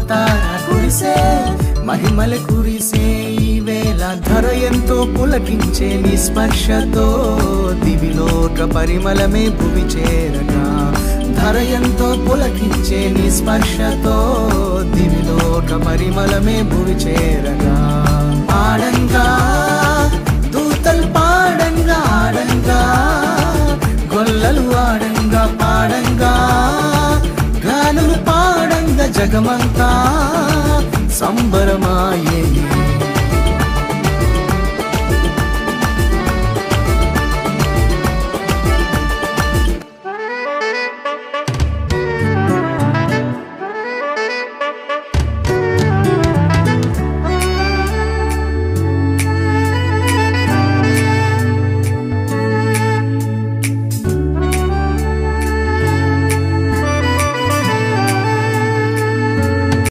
తార కురిసే మహిమల కురిసే ఈ వేళ ధర ఎంతో పులకించే నీ స్పర్శతో దివిలోక పరిమళమే భువి చేరగా ధర ఎంతో పులకించే నీ స్పర్శతో దివిలోక పరిమళమే భువి చేరగా పాడంగా దూతలు పాడంగా ఆడంగా గొల్లలు ఆడంగా పాడంగా గానులు పాడంగా జగమంతా సంబరమాయే